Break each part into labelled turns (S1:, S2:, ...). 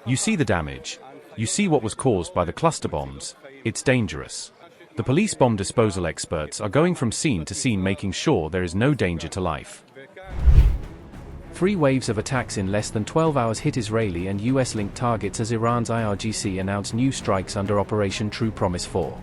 S1: You see the damage. You see what was caused by the cluster bombs. It's dangerous. The police bomb disposal experts are going from scene to scene making sure there is no danger to life. 3 waves of attacks in less than 12 hours hit Israeli and US-linked targets as Iran's IRGC announced new strikes under Operation True Promise 4.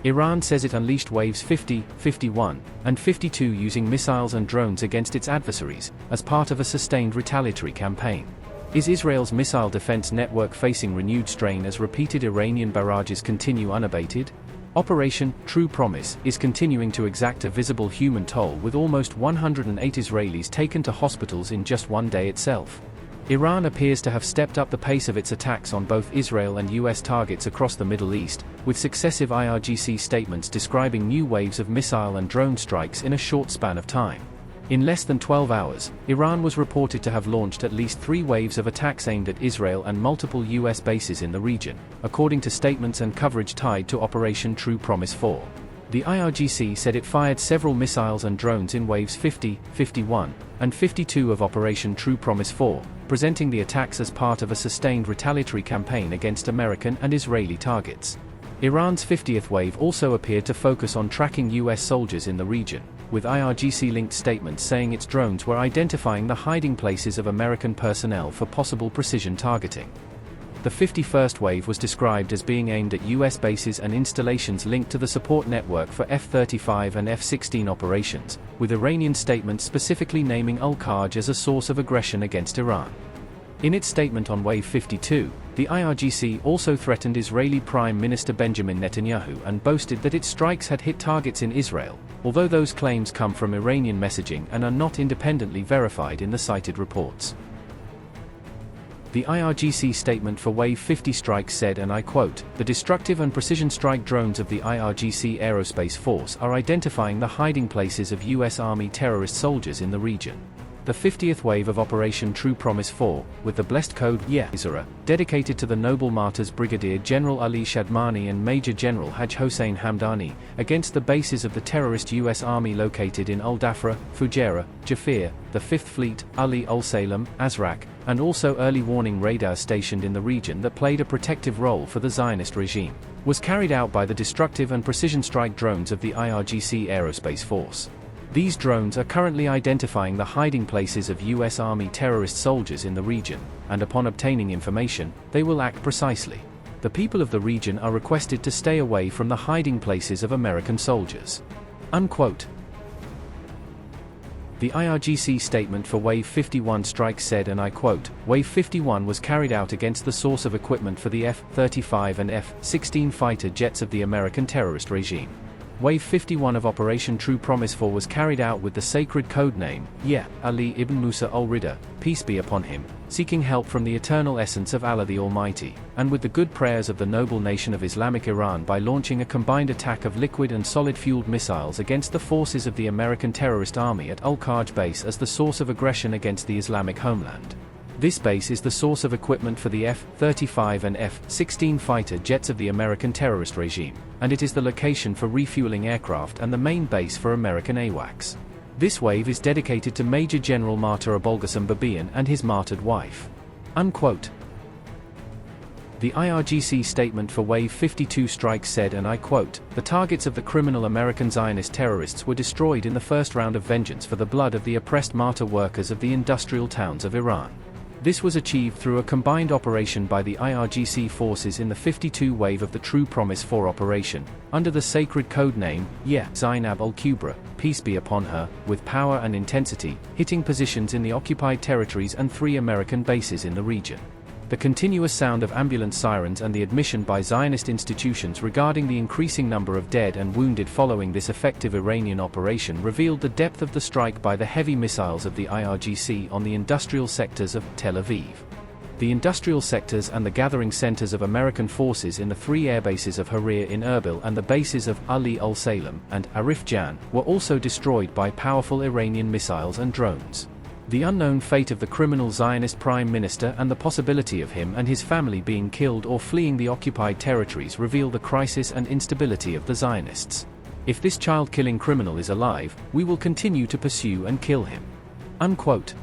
S1: Iran says it unleashed waves 50, 51, and 52 using missiles and drones against its adversaries, as part of a sustained retaliatory campaign. Is Israel's missile defense network facing renewed strain as repeated Iranian barrages continue unabated? Operation True Promise is continuing to exact a visible human toll, with almost 108 Israelis taken to hospitals in just one day itself. Iran appears to have stepped up the pace of its attacks on both Israel and US targets across the Middle East, with successive IRGC statements describing new waves of missile and drone strikes in a short span of time. In less than 12 hours, Iran was reported to have launched at least 3 waves of attacks aimed at Israel and multiple US bases in the region, according to statements and coverage tied to Operation True Promise 4. The IRGC said it fired several missiles and drones in waves 50, 51, and 52 of Operation True Promise 4, presenting the attacks as part of a sustained retaliatory campaign against American and Israeli targets. Iran's 50th wave also appeared to focus on tracking US soldiers in the region, with IRGC-linked statements saying its drones were identifying the hiding places of American personnel for possible precision targeting. The 51st wave was described as being aimed at US bases and installations linked to the support network for F-35 and F-16 operations, with Iranian statements specifically naming Al-Kharj as a source of aggression against Iran. In its statement on Wave 52, the IRGC also threatened Israeli Prime Minister Benjamin Netanyahu and boasted that its strikes had hit targets in Israel, although those claims come from Iranian messaging and are not independently verified in the cited reports. The IRGC statement for Wave 50 strikes said, and I quote, "The destructive and precision strike drones of the IRGC Aerospace Force are identifying the hiding places of US Army terrorist soldiers in the region." The 50th wave of Operation True Promise 4, with the blessed code Yezera, dedicated to the noble martyrs Brigadier General Ali Shadmani and Major General Haj Hossein Hamdani, against the bases of the terrorist US Army located in Al-Dafra, Fujairah, Jafir, the 5th Fleet, Ali Al-Salem, Azraq, and also early warning radars stationed in the region that played a protective role for the Zionist regime, was carried out by the destructive and precision strike drones of the IRGC Aerospace Force. These drones are currently identifying the hiding places of US Army terrorist soldiers in the region, and upon obtaining information, they will act precisely. The people of the region are requested to stay away from the hiding places of American soldiers. Unquote. The IRGC statement for Wave 51 strikes said, and I quote, "Wave 51 was carried out against the source of equipment for the F-35 and F-16 fighter jets of the American terrorist regime. Wave 51 of Operation True Promise 4 was carried out with the sacred code name, Ali ibn Musa al-Rida, peace be upon him, seeking help from the eternal essence of Allah the Almighty, and with the good prayers of the noble nation of Islamic Iran by launching a combined attack of liquid and solid-fueled missiles against the forces of the American terrorist army at Al-Kharj base as the source of aggression against the Islamic homeland. This base is the source of equipment for the F-35 and F-16 fighter jets of the American terrorist regime, and it is the location for refueling aircraft and the main base for American AWACS. This wave is dedicated to Major General Martyr Abolghasem Babian and his martyred wife." Unquote. The IRGC statement for Wave 52 strikes said, and I quote, "The targets of the criminal American Zionist terrorists were destroyed in the first round of vengeance for the blood of the oppressed martyr workers of the industrial towns of Iran. This was achieved through a combined operation by the IRGC forces in the 52 wave of the True Promise 4 operation, under the sacred code name, Zainab al-Kubra, peace be upon her, with power and intensity, hitting positions in the occupied territories and 3 American bases in the region. The continuous sound of ambulance sirens and the admission by Zionist institutions regarding the increasing number of dead and wounded following this effective Iranian operation revealed the depth of the strike by the heavy missiles of the IRGC on the industrial sectors of Tel Aviv. The industrial sectors and the gathering centers of American forces in the 3 airbases of Harir in Erbil and the bases of Ali Al-Salem and Arifjan were also destroyed by powerful Iranian missiles and drones. The unknown fate of the criminal Zionist Prime Minister and the possibility of him and his family being killed or fleeing the occupied territories reveal the crisis and instability of the Zionists. If this child-killing criminal is alive, we will continue to pursue and kill him." Unquote.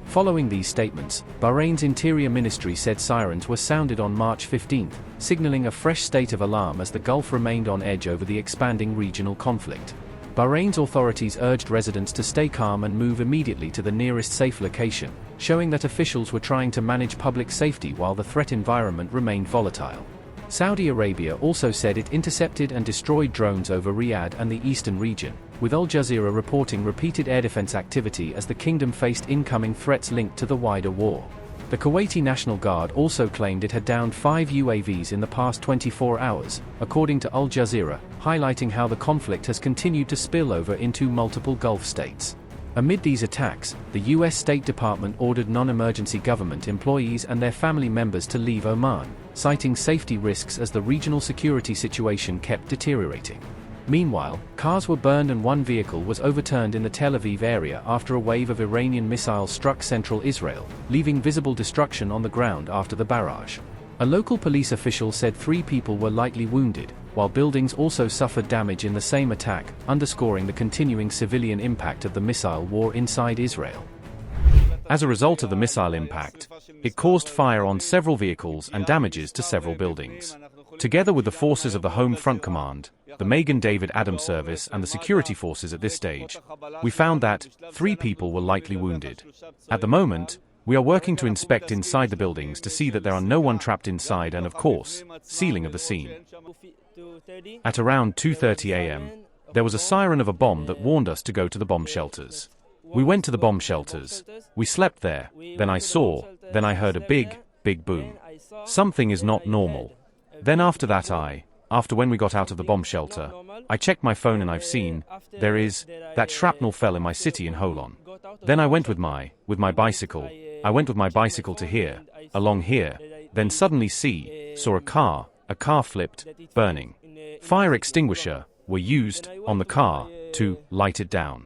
S1: Following these statements, Bahrain's Interior Ministry said sirens were sounded on March 15, signaling a fresh state of alarm as the Gulf remained on edge over the expanding regional conflict. Bahrain's authorities urged residents to stay calm and move immediately to the nearest safe location, showing that officials were trying to manage public safety while the threat environment remained volatile. Saudi Arabia also said it intercepted and destroyed drones over Riyadh and the eastern region, with Al Jazeera reporting repeated air defense activity as the kingdom faced incoming threats linked to the wider war. The Kuwaiti National Guard also claimed it had downed 5 UAVs in the past 24 hours, according to Al Jazeera, highlighting how the conflict has continued to spill over into multiple Gulf states. Amid these attacks, the U.S. State Department ordered non-emergency government employees and their family members to leave Oman, citing safety risks as the regional security situation kept deteriorating. Meanwhile, cars were burned and one vehicle was overturned in the Tel Aviv area after a wave of Iranian missiles struck central Israel, leaving visible destruction on the ground after the barrage. A local police official said 3 people were lightly wounded, while buildings also suffered damage in the same attack, underscoring the continuing civilian impact of the missile war inside Israel. As a result of the missile impact, it caused fire on several vehicles and damages to several buildings. Together with the forces of the Home Front Command, the Magen David Adams Service and the security forces at this stage, we found that 3 people were lightly wounded. At the moment, we are working to inspect inside the buildings to see that there are no one trapped inside and, of course, sealing of the scene. At around 2:30 a.m., there was a siren of a bomb that warned us to go to the bomb shelters. We went to the bomb shelters. We slept there. Then I heard a big boom. Something is not normal. Then after when we got out of the bomb shelter, I checked my phone and I've seen, that shrapnel fell in my city in Holon. Then I went with my bicycle. I went with my bicycle to here, along here, then suddenly saw a car flipped, burning. Fire extinguisher were used on the car to light it down.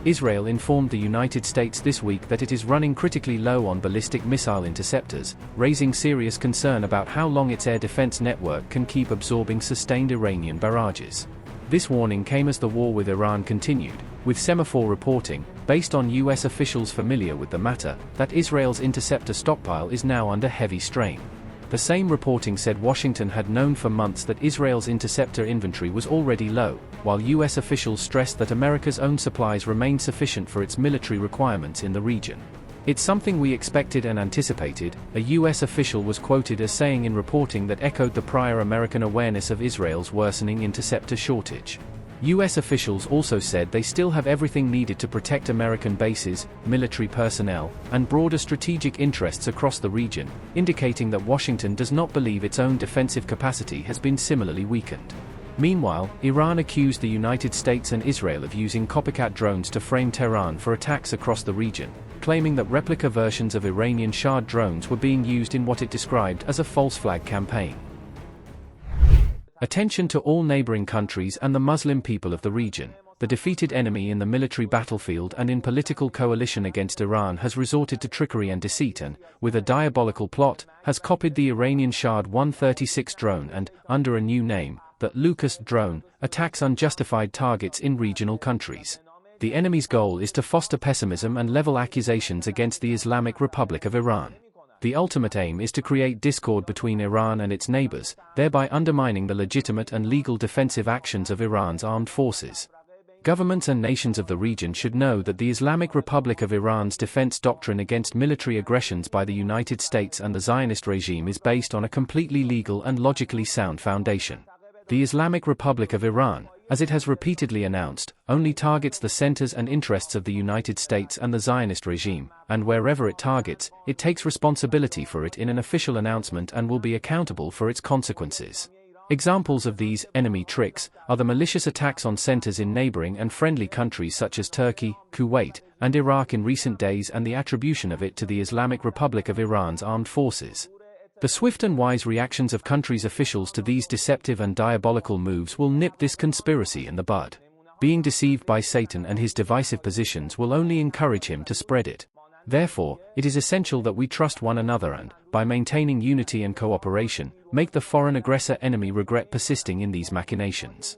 S1: Israel informed the United States this week that it is running critically low on ballistic missile interceptors, raising serious concern about how long its air defense network can keep absorbing sustained Iranian barrages. This warning came as the war with Iran continued, with Semaphore reporting, based on U.S. officials familiar with the matter, that Israel's interceptor stockpile is now under heavy strain. The same reporting said Washington had known for months that Israel's interceptor inventory was already low, while U.S. officials stressed that America's own supplies remained sufficient for its military requirements in the region. It's something we expected and anticipated, a U.S. official was quoted as saying in reporting that echoed the prior American awareness of Israel's worsening interceptor shortage. U.S. officials also said they still have everything needed to protect American bases, military personnel, and broader strategic interests across the region, indicating that Washington does not believe its own defensive capacity has been similarly weakened. Meanwhile, Iran accused the United States and Israel of using copycat drones to frame Tehran for attacks across the region, claiming that replica versions of Iranian Shahd drones were being used in what it described as a false flag campaign. Attention to all neighboring countries and the Muslim people of the region. The defeated enemy in the military battlefield and in political coalition against Iran has resorted to trickery and deceit and, with a diabolical plot, has copied the Iranian Shahd 136 drone and, under a new name, the Lucas drone, attacks unjustified targets in regional countries. The enemy's goal is to foster pessimism and level accusations against the Islamic Republic of Iran. The ultimate aim is to create discord between Iran and its neighbors, thereby undermining the legitimate and legal defensive actions of Iran's armed forces. Governments and nations of the region should know that the Islamic Republic of Iran's defense doctrine against military aggressions by the United States and the Zionist regime is based on a completely legal and logically sound foundation. The Islamic Republic of Iran, as it has repeatedly announced, only targets the centers and interests of the United States and the Zionist regime, and wherever it targets, it takes responsibility for it in an official announcement and will be accountable for its consequences. Examples of these enemy tricks are the malicious attacks on centers in neighboring and friendly countries such as Turkey, Kuwait, and Iraq in recent days, and the attribution of it to the Islamic Republic of Iran's armed forces. The swift and wise reactions of countries' officials to these deceptive and diabolical moves will nip this conspiracy in the bud. Being deceived by Satan and his divisive positions will only encourage him to spread it. Therefore, it is essential that we trust one another and, by maintaining unity and cooperation, make the foreign aggressor enemy regret persisting in these machinations.